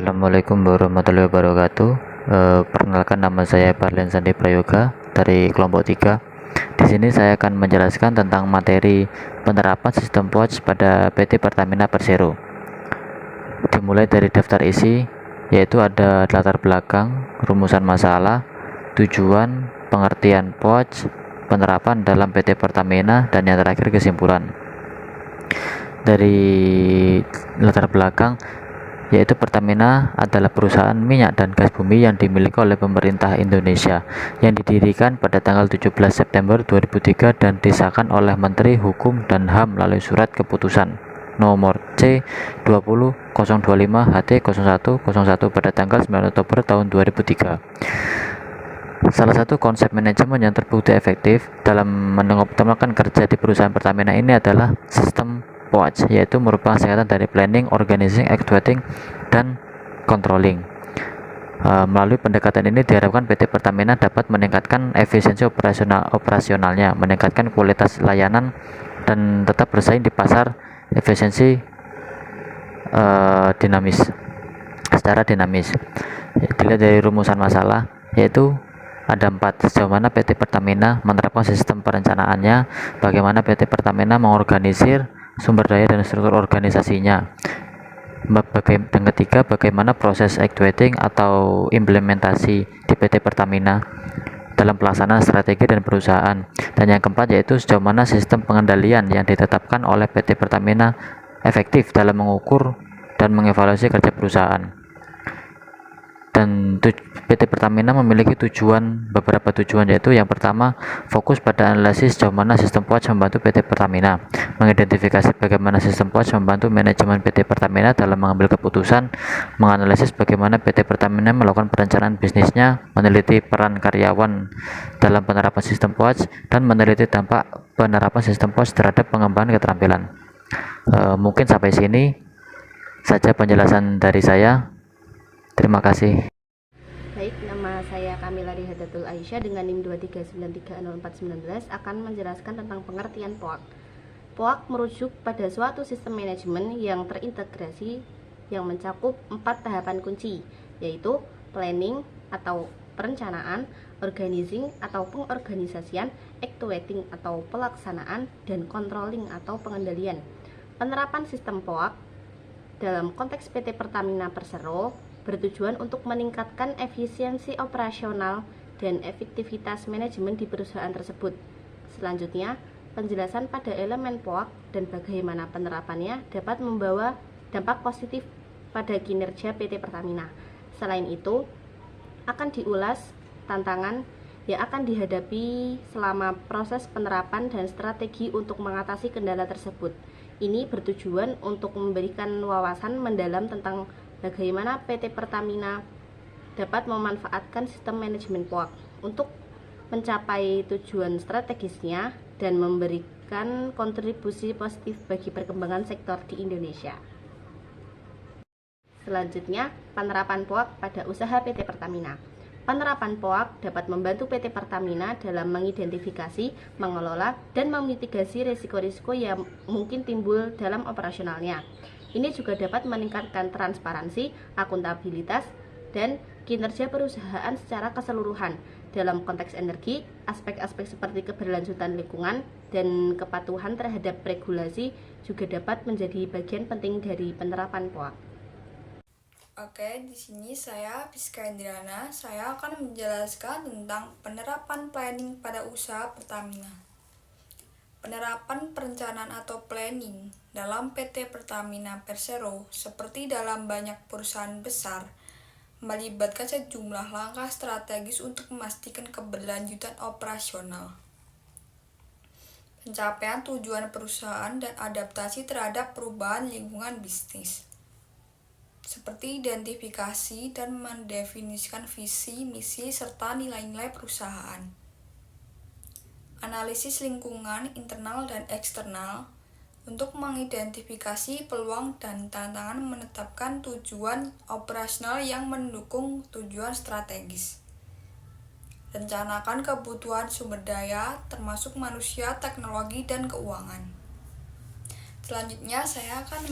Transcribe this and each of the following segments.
Assalamualaikum warahmatullahi wabarakatuh. Perkenalkan, nama saya Parlian Sandi Prayoga dari kelompok 3. Di sini saya akan menjelaskan tentang materi penerapan sistem POC pada PT Pertamina Persero. Dimulai dari daftar isi, yaitu ada latar belakang, rumusan masalah, tujuan, pengertian POC, penerapan dalam PT Pertamina, dan yang terakhir kesimpulan. Dari latar belakang, yaitu Pertamina adalah perusahaan minyak dan gas bumi yang dimiliki oleh pemerintah Indonesia yang didirikan pada tanggal 17 September 2003 dan disahkan oleh Menteri Hukum dan HAM melalui surat keputusan nomor C20025/HT0101 pada tanggal 9 Oktober tahun 2003. Salah satu konsep manajemen yang terbukti efektif dalam mengoptimalkan kerja di perusahaan Pertamina ini adalah sistem POC, yaitu merupakan singkatan dari Planning, Organizing, Executing, dan Controlling. Melalui pendekatan ini diharapkan PT Pertamina dapat meningkatkan efisiensi operasionalnya, meningkatkan kualitas layanan, dan tetap bersaing di pasar efisiensi secara dinamis. Dilihat dari rumusan masalah, yaitu ada 4. Sejauh mana PT Pertamina menerapkan sistem perencanaannya, bagaimana PT Pertamina mengorganisir sumber daya dan struktur organisasinya. Dan ketiga, bagaimana proses actuating atau implementasi di PT Pertamina dalam pelaksanaan strategi dan perusahaan. Dan yang keempat, yaitu sejauh mana sistem pengendalian yang ditetapkan oleh PT Pertamina efektif dalam mengukur dan mengevaluasi kerja perusahaan. Dan PT Pertamina memiliki beberapa tujuan, yaitu yang pertama, fokus pada analisis sejauh mana sistem POC membantu PT Pertamina, mengidentifikasi bagaimana sistem POC membantu manajemen PT Pertamina dalam mengambil keputusan, menganalisis bagaimana PT Pertamina melakukan perencanaan bisnisnya, meneliti peran karyawan dalam penerapan sistem POC, dan meneliti dampak penerapan sistem POC terhadap pengembangan keterampilan. Mungkin sampai sini saja penjelasan dari saya. Terima kasih. Baik, nama saya Kamila Rihadatul Aisyah dengan NIM 239304919 akan menjelaskan tentang pengertian POC. POC merujuk pada suatu sistem manajemen yang terintegrasi yang mencakup 4 tahapan kunci, yaitu planning atau perencanaan, organizing atau pengorganisasian, actuating atau pelaksanaan, dan controlling atau pengendalian. Penerapan sistem POC dalam konteks PT Pertamina Persero bertujuan untuk meningkatkan efisiensi operasional dan efektivitas manajemen di perusahaan tersebut. Selanjutnya, penjelasan pada elemen POC dan bagaimana penerapannya dapat membawa dampak positif pada kinerja PT Pertamina. Selain itu, akan diulas tantangan yang akan dihadapi selama proses penerapan dan strategi untuk mengatasi kendala tersebut. Ini bertujuan untuk memberikan wawasan mendalam tentang bagaimana PT Pertamina dapat memanfaatkan sistem manajemen POC untuk mencapai tujuan strategisnya dan memberikan kontribusi positif bagi perkembangan sektor di Indonesia. Selanjutnya, penerapan POC pada usaha PT Pertamina. Penerapan POC dapat membantu PT Pertamina dalam mengidentifikasi, mengelola, dan memitigasi risiko-risiko yang mungkin timbul dalam operasionalnya. Ini juga dapat meningkatkan transparansi, akuntabilitas, dan kinerja perusahaan secara keseluruhan. Dalam konteks energi, aspek-aspek seperti keberlanjutan lingkungan dan kepatuhan terhadap regulasi juga dapat menjadi bagian penting dari penerapan POC. Oke, di sini saya Piska Indrana. Saya akan menjelaskan tentang penerapan planning pada usaha Pertamina. Penerapan perencanaan atau planning dalam PT Pertamina Persero seperti dalam banyak perusahaan besar melibatkan sejumlah langkah strategis untuk memastikan keberlanjutan operasional, pencapaian tujuan perusahaan, dan adaptasi terhadap perubahan lingkungan bisnis, seperti identifikasi dan mendefinisikan visi, misi, serta nilai-nilai perusahaan. Analisis lingkungan internal dan eksternal untuk mengidentifikasi peluang dan tantangan, menetapkan tujuan operasional yang mendukung tujuan strategis. Rencanakan kebutuhan sumber daya termasuk manusia, teknologi, dan keuangan. Selanjutnya saya akan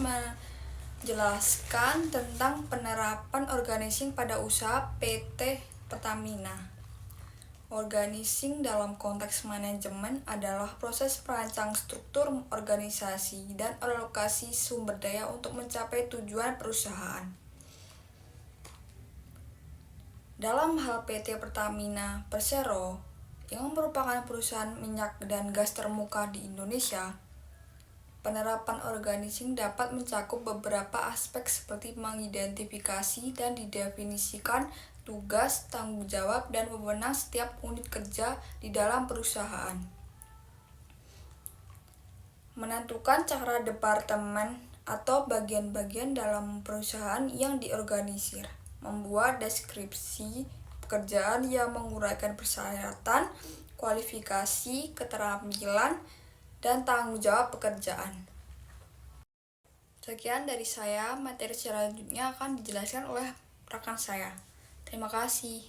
jelaskan tentang penerapan organizing pada usaha PT Pertamina. Organizing dalam konteks manajemen adalah proses perancang struktur organisasi dan alokasi sumber daya untuk mencapai tujuan perusahaan. Dalam hal PT Pertamina Persero, yang merupakan perusahaan minyak dan gas terkemuka di Indonesia, penerapan organizing dapat mencakup beberapa aspek seperti mengidentifikasi dan didefinisikan tugas, tanggung jawab, dan wewenang setiap unit kerja di dalam perusahaan. Menentukan cara departemen atau bagian-bagian dalam perusahaan yang diorganisir. Membuat deskripsi pekerjaan yang menguraikan persyaratan, kualifikasi, keterampilan, dan tanggung jawab pekerjaan. Sekian dari saya, materi selanjutnya akan dijelaskan oleh rekan saya. Terima kasih.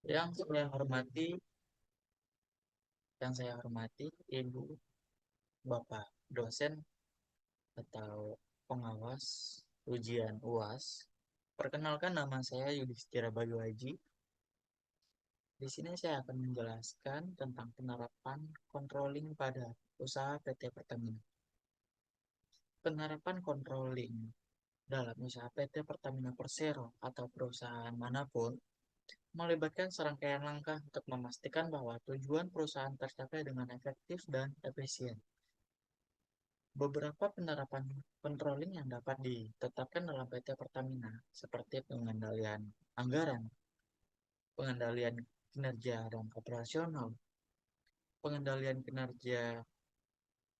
Yang saya hormati Ibu, Bapak dosen atau pengawas ujian UAS. Perkenalkan, nama saya Yudhistira Bayu Haji. Di sini saya akan menjelaskan tentang penerapan controlling pada usaha PT Pertamina. Penerapan controlling dalam usaha PT Pertamina Persero atau perusahaan manapun melibatkan serangkaian langkah untuk memastikan bahwa tujuan perusahaan tercapai dengan efektif dan efisien. Beberapa penerapan controlling yang dapat ditetapkan dalam PT Pertamina seperti pengendalian anggaran, pengendalian kinerja dan operasional, pengendalian kinerja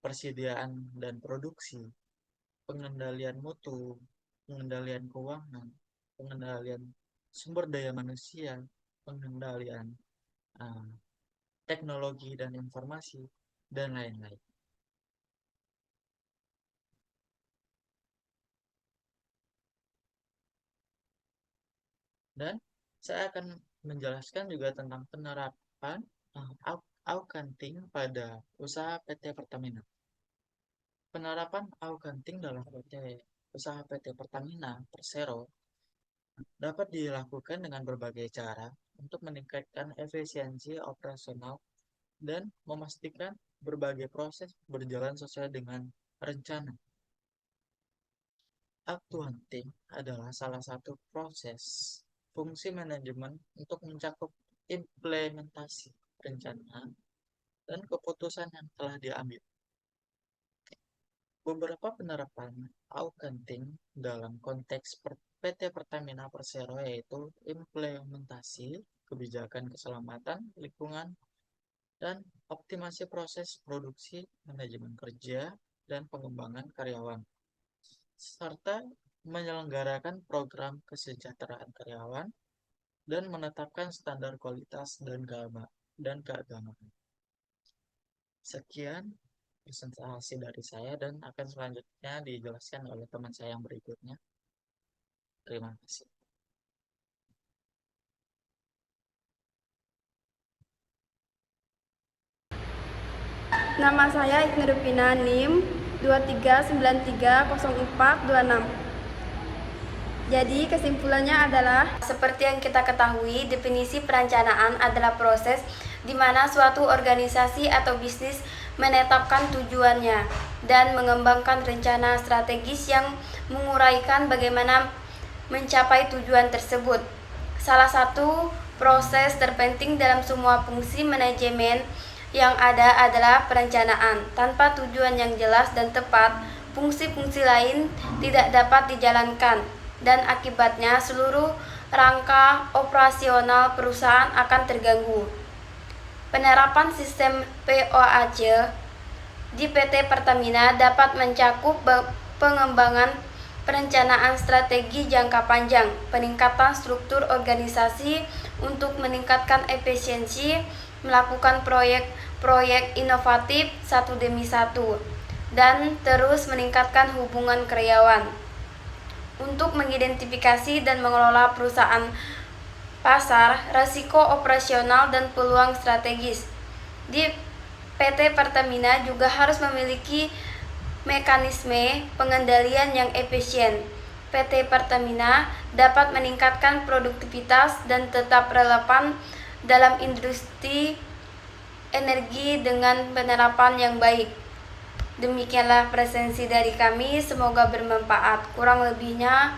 persediaan dan produksi, pengendalian mutu, pengendalian keuangan, pengendalian sumber daya manusia, pengendalian teknologi dan informasi, dan lain-lain. Dan saya akan menjelaskan juga tentang penerapan accounting pada usaha PT Pertamina. Penerapan accounting dalam usaha PT Pertamina Persero dapat dilakukan dengan berbagai cara untuk meningkatkan efisiensi operasional dan memastikan berbagai proses berjalan sesuai dengan rencana. Accounting adalah salah satu proses fungsi manajemen untuk mencakup implementasi rencana dan keputusan yang telah diambil. Beberapa penerapan accounting dalam konteks PT Pertamina Persero yaitu implementasi kebijakan keselamatan lingkungan dan optimasi proses produksi, manajemen kerja, dan pengembangan karyawan, serta menyelenggarakan program kesejahteraan karyawan dan menetapkan standar kualitas dan keagamaan. Sekian presentasi dari saya dan akan selanjutnya dijelaskan oleh teman saya yang berikutnya. Terima kasih. Nama saya Ibnu Rupina, NIM 23930426. Jadi kesimpulannya adalah, seperti yang kita ketahui, definisi perencanaan adalah proses di mana suatu organisasi atau bisnis menetapkan tujuannya dan mengembangkan rencana strategis yang menguraikan bagaimana mencapai tujuan tersebut. Salah satu proses terpenting dalam semua fungsi manajemen yang ada adalah perencanaan. Tanpa tujuan yang jelas dan tepat, fungsi-fungsi lain tidak dapat dijalankan dan akibatnya seluruh rangka operasional perusahaan akan terganggu. Penerapan sistem POAC di PT Pertamina dapat mencakup pengembangan perencanaan strategi jangka panjang, peningkatan struktur organisasi untuk meningkatkan efisiensi, melakukan proyek-proyek inovatif satu demi satu, dan terus meningkatkan hubungan karyawan. Untuk mengidentifikasi dan mengelola perusahaan pasar, risiko operasional, dan peluang strategis. Di PT Pertamina juga harus memiliki mekanisme pengendalian yang efisien. PT Pertamina dapat meningkatkan produktivitas dan tetap relevan dalam industri energi dengan penerapan yang baik. Demikianlah presensi dari kami, semoga bermanfaat. Kurang lebihnya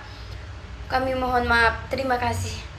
kami mohon maaf. Terima kasih.